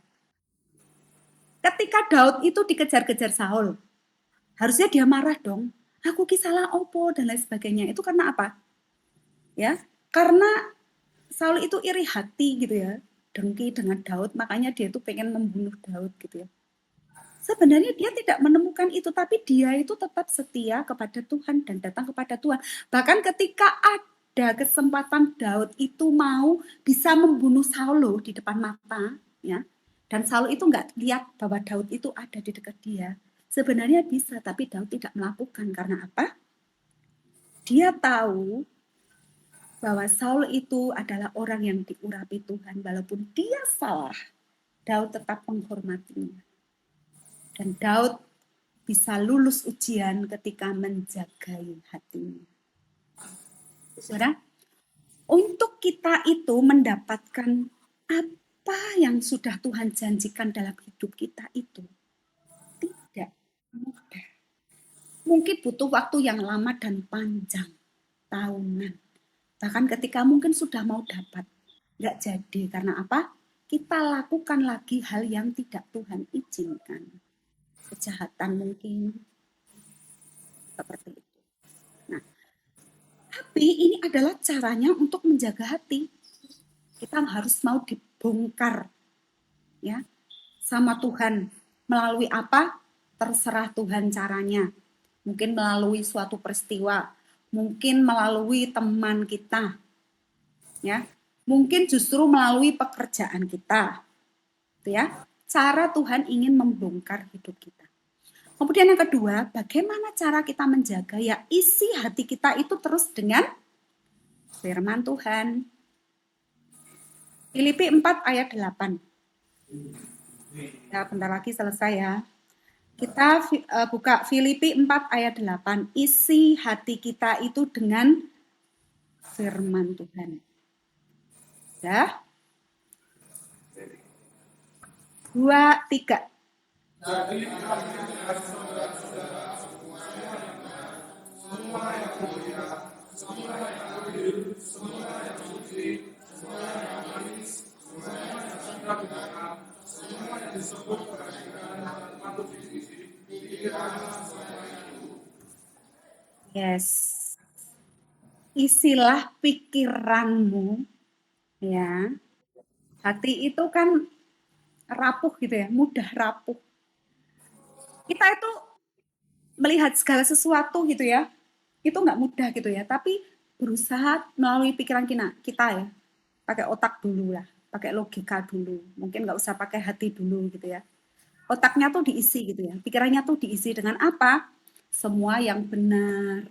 Ketika Daud itu dikejar-kejar Saul, harusnya dia marah dong. Aku salah opo dan lain sebagainya. Itu karena apa? Ya, karena Saul itu iri hati gitu ya, dengki dengan Daud, makanya dia itu pengen membunuh Daud gitu ya. Sebenarnya dia tidak menemukan itu, tapi dia itu tetap setia kepada Tuhan dan datang kepada Tuhan. Bahkan ketika ada kesempatan Daud itu mau bisa membunuh Saul loh di depan mata, ya, dan Saul itu nggak lihat bahwa Daud itu ada di dekat dia. Sebenarnya bisa, tapi Daud tidak melakukan karena apa? Dia tahu bahwa Saul itu adalah orang yang diurapi Tuhan. Walaupun dia salah, Daud tetap menghormatinya. Dan Daud bisa lulus ujian ketika menjagai hatinya. Saudara, untuk kita itu mendapatkan apa yang sudah Tuhan janjikan dalam hidup kita itu tidak mudah. Mungkin butuh waktu yang lama dan panjang, tahunan. Bahkan ketika mungkin sudah mau dapat, nggak jadi. Karena apa? Kita lakukan lagi hal yang tidak Tuhan izinkan. Kejahatan mungkin, seperti itu. Nah, tapi ini adalah caranya untuk menjaga hati. Kita harus mau dibongkar ya sama Tuhan. Melalui apa? Terserah Tuhan caranya. Mungkin melalui suatu peristiwa, mungkin melalui teman kita, ya, mungkin justru melalui pekerjaan kita, gitu ya. Cara Tuhan ingin membongkar hidup kita. Kemudian yang kedua, bagaimana cara kita menjaga ya isi hati kita itu terus dengan firman Tuhan. Filipi 4 ayat 8. Ya, bentar lagi selesai ya. Kita buka Filipi 4 ayat 8. Isi hati kita itu dengan firman Tuhan. Ya. 2, 3. Yes. Isilah pikiranmu, ya. Hati itu kan rapuh gitu ya, mudah rapuh. Kita itu melihat segala sesuatu gitu ya, itu nggak mudah gitu ya, tapi berusaha melalui pikiran kita ya, pakai otak dulu lah, pakai logika dulu, mungkin nggak usah pakai hati dulu gitu ya. Otaknya tuh diisi gitu ya, pikirannya tuh diisi dengan apa? Semua yang benar.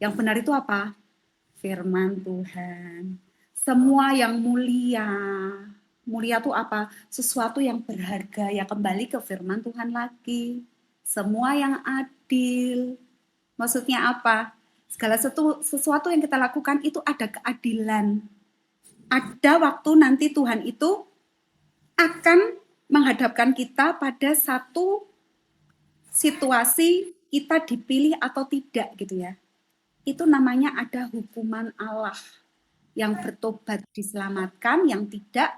Yang benar itu apa? firman Tuhan. Semua yang mulia. Mulia itu apa? Sesuatu yang berharga, ya kembali ke firman Tuhan lagi. Semua yang adil. Maksudnya apa? Segala sesuatu yang kita lakukan itu ada keadilan. Ada waktu nanti Tuhan itu akan menghadapkan kita pada satu situasi kita dipilih atau tidak gitu ya. Itu namanya ada hukuman Allah. Yang bertobat diselamatkan, yang tidak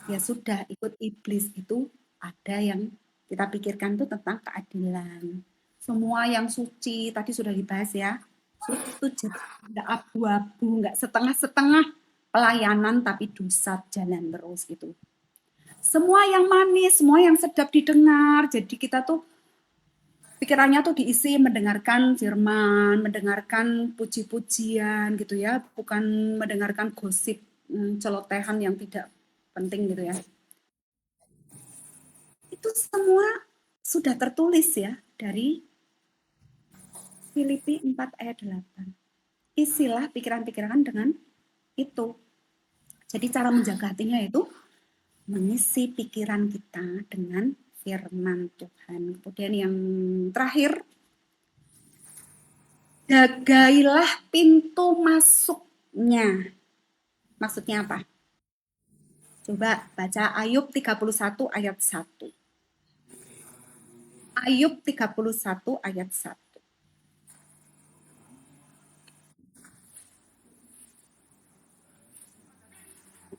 ya sudah ikut iblis. Itu ada yang kita pikirkan itu tentang keadilan. Semua yang suci tadi sudah dibahas ya. Itu nggak abu-abu, nggak setengah-setengah pelayanan tapi dosa jalan terus gitu. Semua yang manis, semua yang sedap didengar. Jadi kita tuh pikirannya tuh diisi mendengarkan firman, mendengarkan puji-pujian gitu ya, bukan mendengarkan gosip, celotehan yang tidak penting gitu ya. Itu semua sudah tertulis ya dari Filipi 4 ayat 8. Isilah pikiran-pikiran dengan itu. Jadi cara menjaga hatinya itu mengisi pikiran kita dengan firman Tuhan. Kemudian yang terakhir, jagailah pintu masuknya. Maksudnya apa? Coba baca Ayub 31 ayat 1. Ayub 31 ayat 1.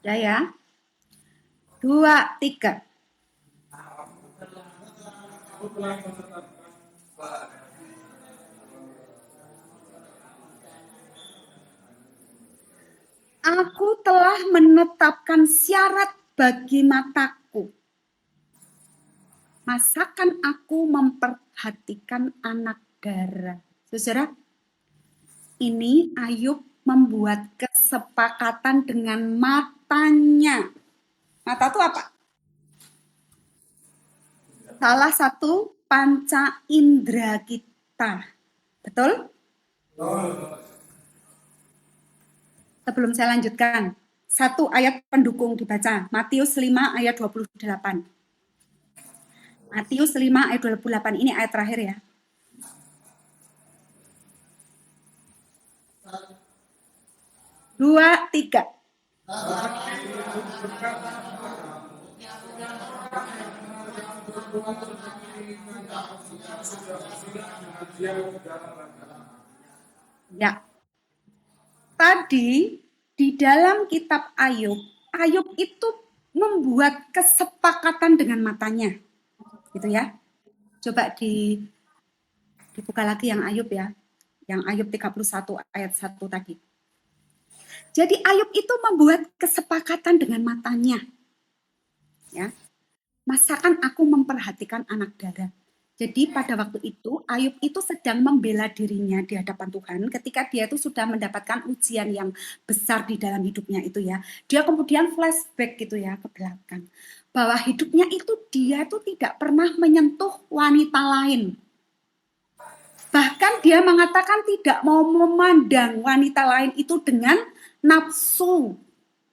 Udah ya? 2, 3. Aku telah menetapkan syarat bagi mataku. Masakan aku memperhatikan anak dara. Saudara, ini Ayub membuat kesepakatan dengan matanya. Mata itu apa? Salah satu panca indera kita. Betul? Sebelum saya lanjutkan, satu ayat pendukung dibaca. Matius 5 ayat 28. Matius 5 ayat 28, ini ayat terakhir ya. Dua, tiga. Ya. Tadi di dalam kitab Ayub, Ayub itu membuat kesepakatan dengan matanya. Gitu ya. Coba dibuka lagi yang Ayub ya. Yang Ayub 31 ayat 1 tadi. Jadi Ayub itu membuat kesepakatan dengan matanya. Ya. Masakan aku memperhatikan anak dara. Jadi pada waktu itu Ayub itu sedang membela dirinya di hadapan Tuhan ketika dia itu sudah mendapatkan ujian yang besar di dalam hidupnya itu ya. Dia kemudian flashback gitu ya ke belakang. Bahwa hidupnya itu dia itu tidak pernah menyentuh wanita lain. Bahkan dia mengatakan tidak mau memandang wanita lain itu dengan nafsu.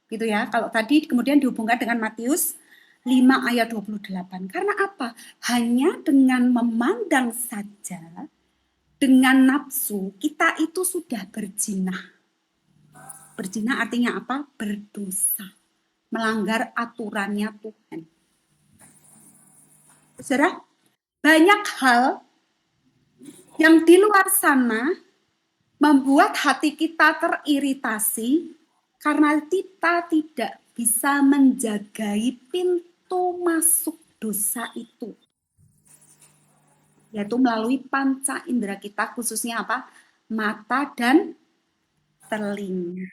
Gitu ya. Kalau tadi kemudian dihubungkan dengan Matius 5 ayat 28. Karena apa? Hanya dengan memandang saja, dengan nafsu, kita itu sudah berzina. Berzina artinya apa? Berdosa. Melanggar aturannya Tuhan. Saudara, banyak hal yang di luar sana membuat hati kita teriritasi karena kita tidak bisa menjagai pintu masuk dosa itu. Yaitu melalui panca indera kita, khususnya apa? Mata dan telinga.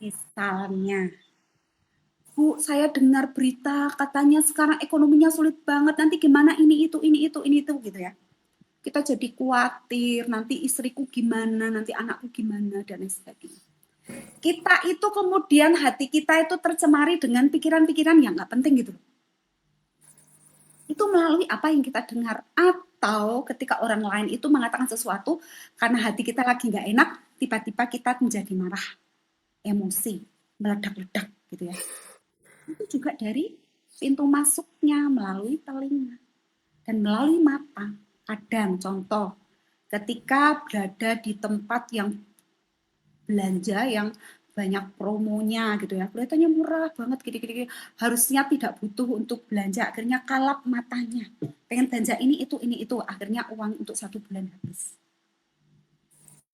Misalnya, Bu, saya dengar berita katanya sekarang ekonominya sulit banget, nanti gimana ini itu gitu ya. Kita jadi khawatir, nanti istriku gimana, nanti anakku gimana, dan lain sebagainya. Kita itu kemudian hati kita itu tercemari dengan pikiran-pikiran yang nggak penting gitu. Itu melalui apa yang kita dengar. Atau ketika orang lain itu mengatakan sesuatu karena hati kita lagi nggak enak, tiba-tiba kita menjadi marah, emosi, meledak-ledak gitu ya. Itu juga dari pintu masuknya melalui telinga dan melalui mata. Kadang contoh, ketika berada di tempat yang belanja yang banyak promonya gitu ya, kelihatannya murah banget gini-gini, harusnya tidak butuh untuk belanja, akhirnya kalap matanya, pengen belanja ini itu, akhirnya uang untuk 1 bulan habis.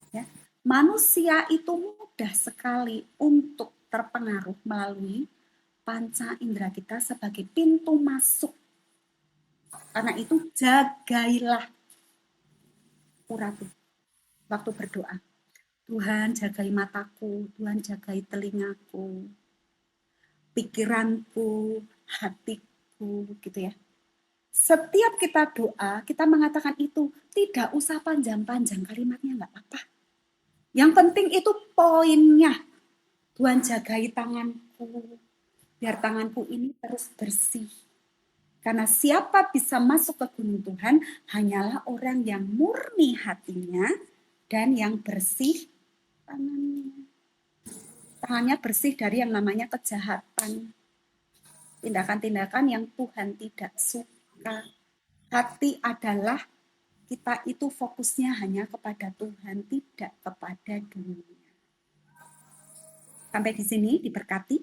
Ya. Manusia itu mudah sekali untuk terpengaruh melalui panca indera kita sebagai pintu masuk. Karena itu jagailah uratu waktu berdoa. Tuhan jagai mataku, Tuhan jagai telingaku, pikiranku, hatiku, gitu ya. Setiap kita doa, kita mengatakan itu, tidak usah panjang-panjang kalimatnya, nggak apa-apa. Yang penting itu poinnya. Tuhan jagai tanganku, biar tanganku ini terus bersih. Karena siapa bisa masuk ke gunung Tuhan, hanyalah orang yang murni hatinya dan yang bersih tangannya. Tangannya bersih dari yang namanya kejahatan. Tindakan-tindakan yang Tuhan tidak suka. Hati adalah kita itu fokusnya hanya kepada Tuhan, tidak kepada dunia. Sampai di sini diberkati.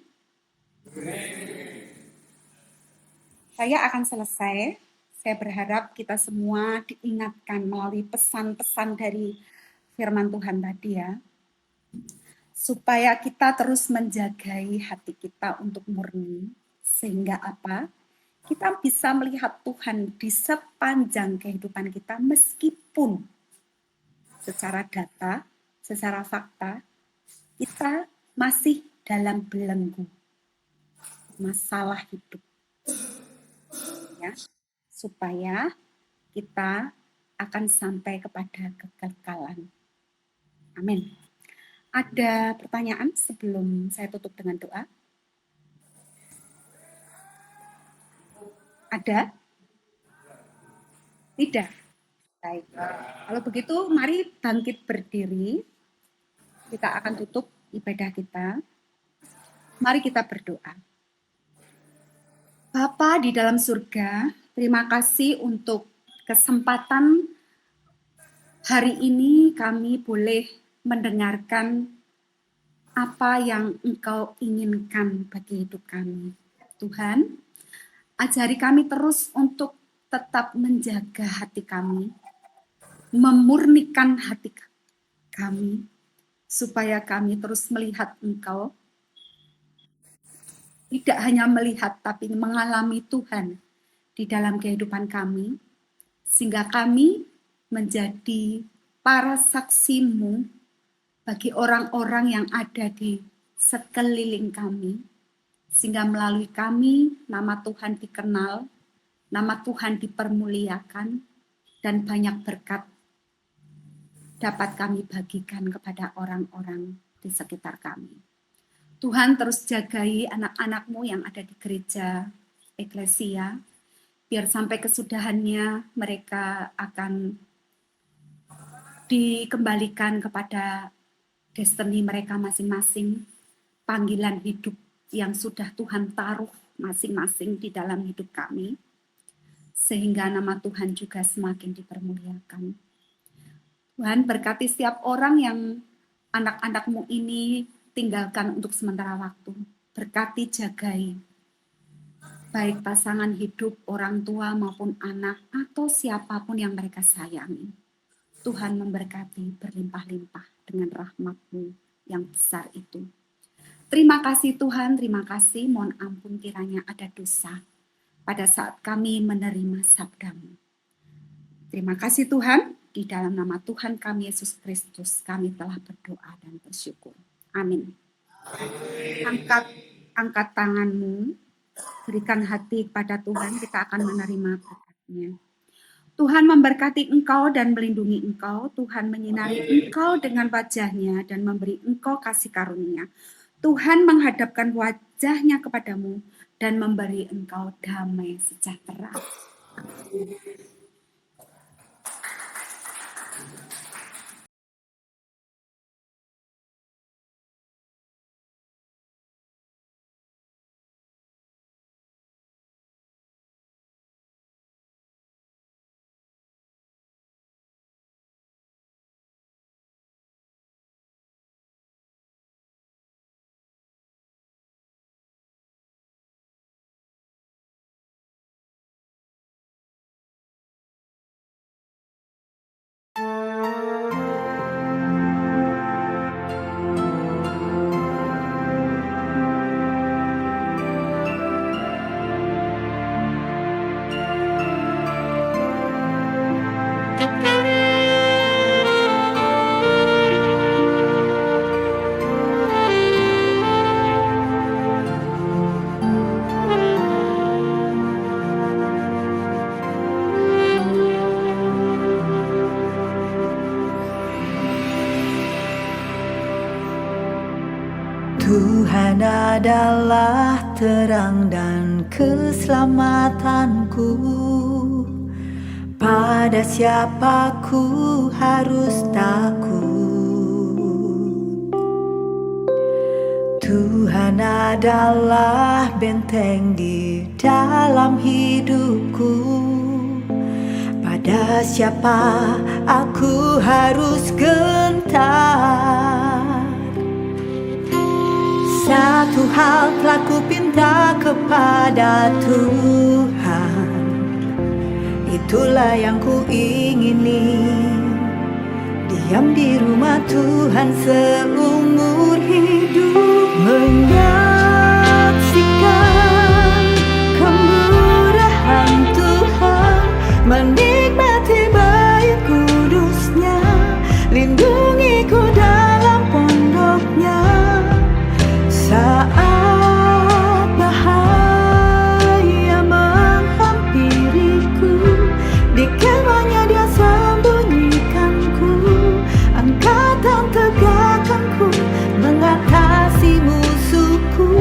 Saya akan selesai. Saya berharap kita semua diingatkan melalui pesan-pesan dari firman Tuhan tadi ya. Supaya kita terus menjagai hati kita untuk murni. Sehingga apa? Kita bisa melihat Tuhan di sepanjang kehidupan kita meskipun secara data, secara fakta, kita masih dalam belenggu masalah hidup. Ya, supaya kita akan sampai kepada kekekalan. Amin. Ada pertanyaan sebelum saya tutup dengan doa? Ada? Tidak? Baik. Kalau begitu, mari bangkit berdiri. Kita akan tutup ibadah kita. Mari kita berdoa. Bapa di dalam surga, terima kasih untuk kesempatan hari ini kami boleh mendengarkan apa yang Engkau inginkan bagi hidup kami. Tuhan, ajari kami terus untuk tetap menjaga hati kami, memurnikan hati kami, supaya kami terus melihat Engkau, tidak hanya melihat, tapi mengalami Tuhan di dalam kehidupan kami, sehingga kami menjadi para saksi-Mu bagi orang-orang yang ada di sekeliling kami, sehingga melalui kami nama Tuhan dikenal, nama Tuhan dipermuliakan, dan banyak berkat dapat kami bagikan kepada orang-orang di sekitar kami. Tuhan terus jagai anak-anak-Mu yang ada di gereja eklesia, biar sampai kesudahannya mereka akan dikembalikan kepada destiny mereka masing-masing, panggilan hidup yang sudah Tuhan taruh masing-masing di dalam hidup kami, sehingga nama Tuhan juga semakin dipermuliakan. Tuhan berkati setiap orang yang anak-anak-Mu ini tinggalkan untuk sementara waktu. Berkati, jagai, baik pasangan hidup, orang tua maupun anak, atau siapapun yang mereka sayangi. Tuhan memberkati berlimpah-limpah dengan rahmat-Mu yang besar itu. Terima kasih Tuhan, terima kasih. Mohon ampun kiranya ada dosa pada saat kami menerima sabda-Mu. Terima kasih Tuhan, di dalam nama Tuhan kami Yesus Kristus kami telah berdoa dan bersyukur. Amin. Angkat tanganmu, berikan hati kepada Tuhan, kita akan menerima berkat-Nya. Tuhan memberkati engkau dan melindungi engkau. Tuhan menyinari engkau dengan wajah-Nya dan memberi engkau kasih karunia. Tuhan menghadapkan wajah-Nya kepadamu dan memberi engkau damai sejahtera. Tuhan adalah terang dan keselamatanku. Pada siapa ku harus takut? Tuhan adalah benteng di dalam hidupku. Pada siapa aku harus gentar? Satu hal telah ku pinta kepada Tuhan, itulah yang ku ingini, diam di rumah Tuhan seumur hidup, menyaksikan kemurahan Tuhan, menikmati bait kudusnya, lindungiku dalam pondoknya. Saat bahaya menghampiriku, di kemahnya Dia sembunyikanku, angkatan tegakkanku, mengatasi musuhku.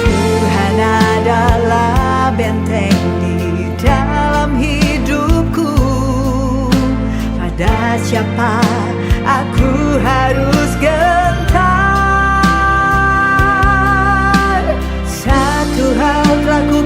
Tuhan adalah benteng di dalam hidupku. Pada siapa aku harus gentar? Satu hal telah ku